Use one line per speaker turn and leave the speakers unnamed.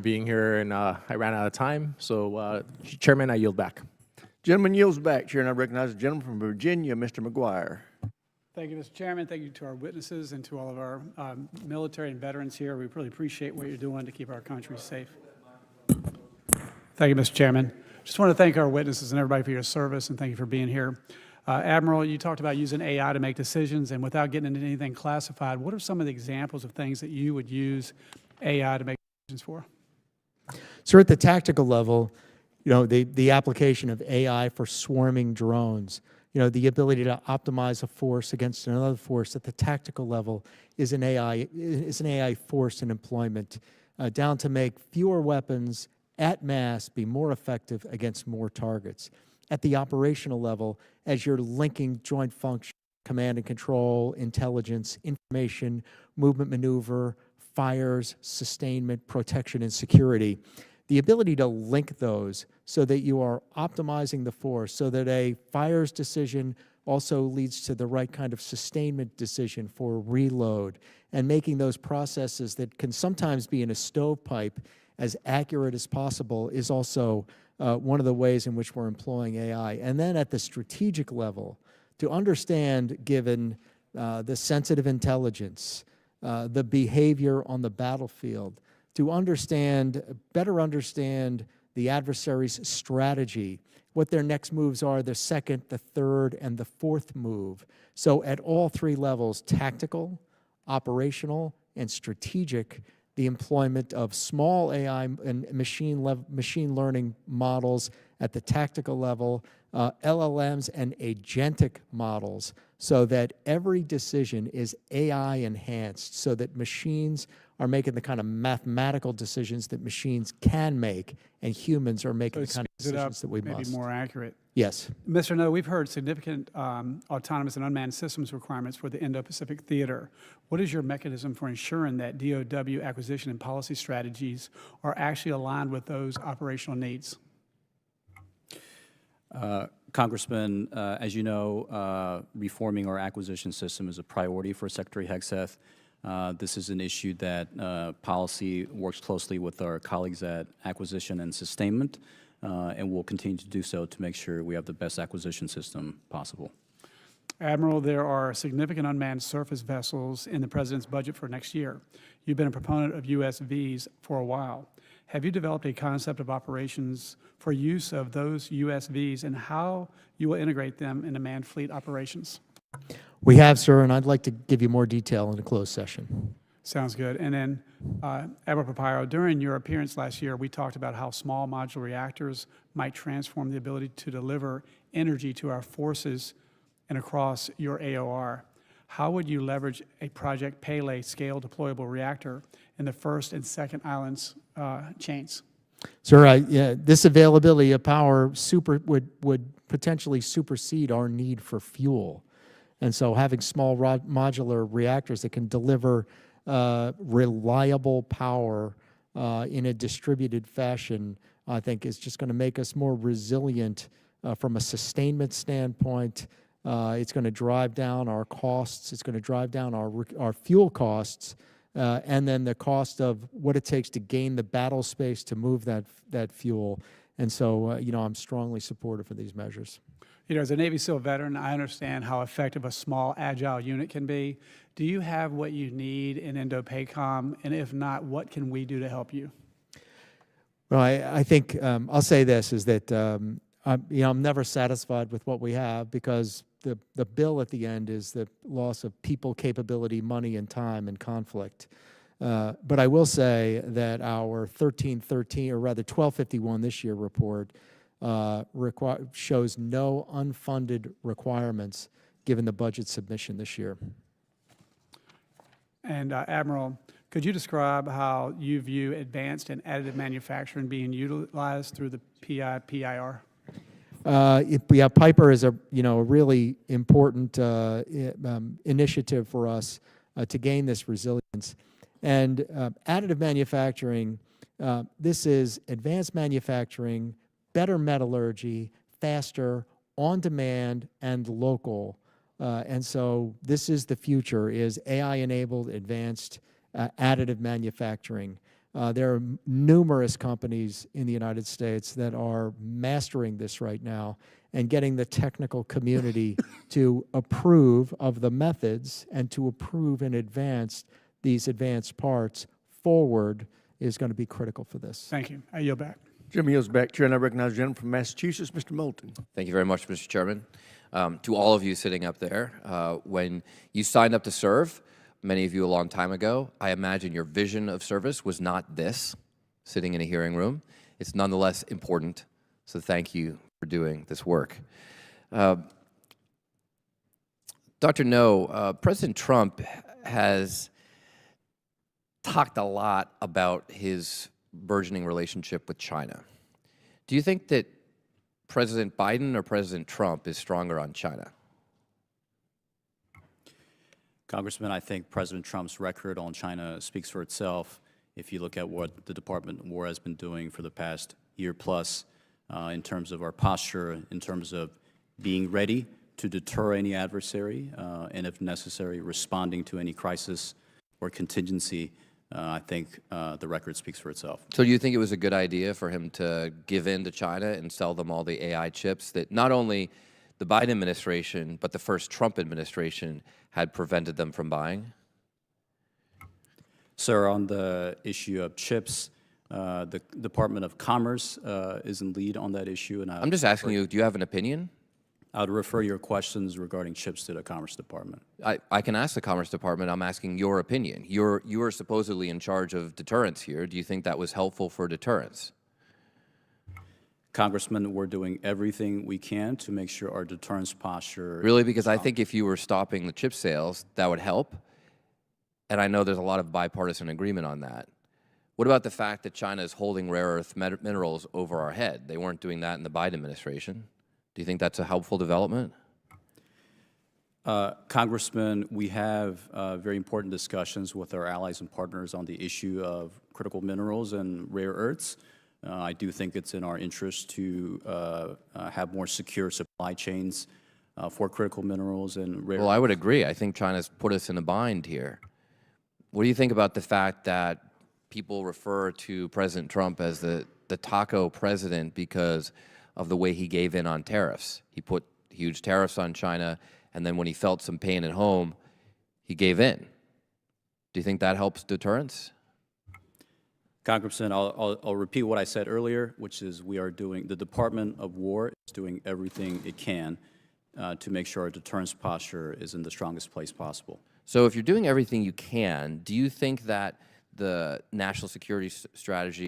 being here, and I ran out of time. So, Chairman, I yield back.
Gentleman yields back. Chair, and I recognize the gentleman from Virginia, Mr. McGuire.
Thank you, Mr. Chairman. Thank you to our witnesses and to all of our military and veterans here. We really appreciate what you're doing to keep our country safe. Thank you, Mr. Chairman. Just want to thank our witnesses and everybody for your service, and thank you for being here. Admiral, you talked about using AI to make decisions, and without getting into anything classified, what are some of the examples of things that you would use AI to make decisions for?
So at the tactical level, the application of AI for swarming drones, the ability to optimize a force against another force at the tactical level is an AI force in employment, down to make fewer weapons at mass be more effective against more targets. At the operational level, as you're linking joint function, command and control, intelligence, information, movement maneuver, fires, sustainment, protection, and security, the ability to link those so that you are optimizing the force, so that a fires decision also leads to the right kind of sustainment decision for reload, and making those processes that can sometimes be in a stovepipe as accurate as possible is also one of the ways in which we're employing AI. And then at the strategic level, to understand, given the sensitive intelligence, the behavior on the battlefield, to better understand the adversary's strategy, what their next moves are, the second, the third, and the fourth move. So at all three levels, tactical, operational, and strategic, the employment of small AI and machine learning models at the tactical level, LLMs and agentic models, so that every decision is AI enhanced, so that machines are making the kind of mathematical decisions that machines can make, and humans are making the kind of decisions that we must.
Maybe more accurate.
Yes.
Mr. No, we've heard significant autonomous and unmanned systems requirements for the Indo-Pacific theater. What is your mechanism for ensuring that DoW acquisition and policy strategies are actually aligned with those operational needs?
Congressman, as you know, reforming our acquisition system is a priority for Secretary Hegseth. This is an issue that policy works closely with our colleagues at Acquisition and Sustainment, and we'll continue to do so to make sure we have the best acquisition system possible.
Admiral, there are significant unmanned surface vessels in the President's budget for next year. You've been a proponent of USVs for a while. Have you developed a concept of operations for use of those USVs and how you will integrate them into manned fleet operations?
We have, sir, and I'd like to give you more detail in a closed session.
Sounds good. And then, Admiral Papiro, during your appearance last year, we talked about how small modular reactors might transform the ability to deliver energy to our forces and across your AOR. How would you leverage a Project Pele scale deployable reactor in the first and second islands chains?
Sir, this availability of power would potentially supersede our need for fuel. And so having small modular reactors that can deliver reliable power in a distributed fashion, I think is just going to make us more resilient from a sustainment standpoint. It's going to drive down our costs. It's going to drive down our fuel costs, and then the cost of what it takes to gain the battle space to move that fuel. And so, I'm strongly supportive for these measures.
As a Navy SEAL veteran, I understand how effective a small, agile unit can be. Do you have what you need in Indo-PACOM? And if not, what can we do to help you?
Well, I think I'll say this, is that I'm never satisfied with what we have, because the bill at the end is the loss of people, capability, money, and time, and conflict. But I will say that our 1313, or rather 1251 this year report, shows no unfunded requirements given the budget submission this year.
And Admiral, could you describe how you view advanced and additive manufacturing being utilized through the PIR?
Piper is a really important initiative for us to gain this resilience. And additive manufacturing, this is advanced manufacturing, better metallurgy, faster, on demand, and local. And so this is the future, is AI-enabled advanced additive manufacturing. There are numerous companies in the United States that are mastering this right now and getting the technical community to approve of the methods and to approve in advance these advanced parts forward is going to be critical for this.
Thank you. I yield back.
Gentleman yields back. Chair, and I recognize the gentleman from Massachusetts, Mr. Moulton.
Thank you very much, Mr. Chairman. To all of you sitting up there, when you signed up to serve, many of you a long time ago, I imagine your vision of service was not this, sitting in a hearing room. It's nonetheless important, so thank you for doing this work. Dr. No, President Trump has talked a lot about his burgeoning relationship with China. Do you think that President Biden or President Trump is stronger on China?
Congressman, I think President Trump's record on China speaks for itself. If you look at what the Department of War has been doing for the past year plus in terms of our posture, in terms of being ready to deter any adversary, and if necessary, responding to any crisis or contingency, I think the record speaks for itself.
So do you think it was a good idea for him to give in to China and sell them all the AI chips that not only the Biden administration, but the first Trump administration had prevented them from buying?
Sir, on the issue of chips, the Department of Commerce is in lead on that issue. And
I'm just asking you, do you have an opinion?
I would refer your questions regarding chips to the Commerce Department.
I can ask the Commerce Department. I'm asking your opinion. You are supposedly in charge of deterrence here. Do you think that was helpful for deterrence?
Congressman, we're doing everything we can to make sure our deterrence posture...
Really? Because I think if you were stopping the chip sales, that would help. And I know there's a lot of bipartisan agreement on that. What about the fact that China is holding rare earth minerals over our head? They weren't doing that in the Biden administration. Do you think that's a helpful development?
Congressman, we have very important discussions with our allies and partners on the issue of critical minerals and rare earths. I do think it's in our interest to have more secure supply chains for critical minerals and rare earths.
Well, I would agree. I think China's put us in a bind here. What do you think about the fact that people refer to President Trump as the taco president because of the way he gave in on tariffs? He put huge tariffs on China, and then when he felt some pain at home, he gave in. Do you think that helps deterrence?
Congressman, I'll repeat what I said earlier, which is the Department of War is doing everything it can to make sure our deterrence posture is in the strongest place possible.
So if you're doing everything you can, do you think that the national security strategy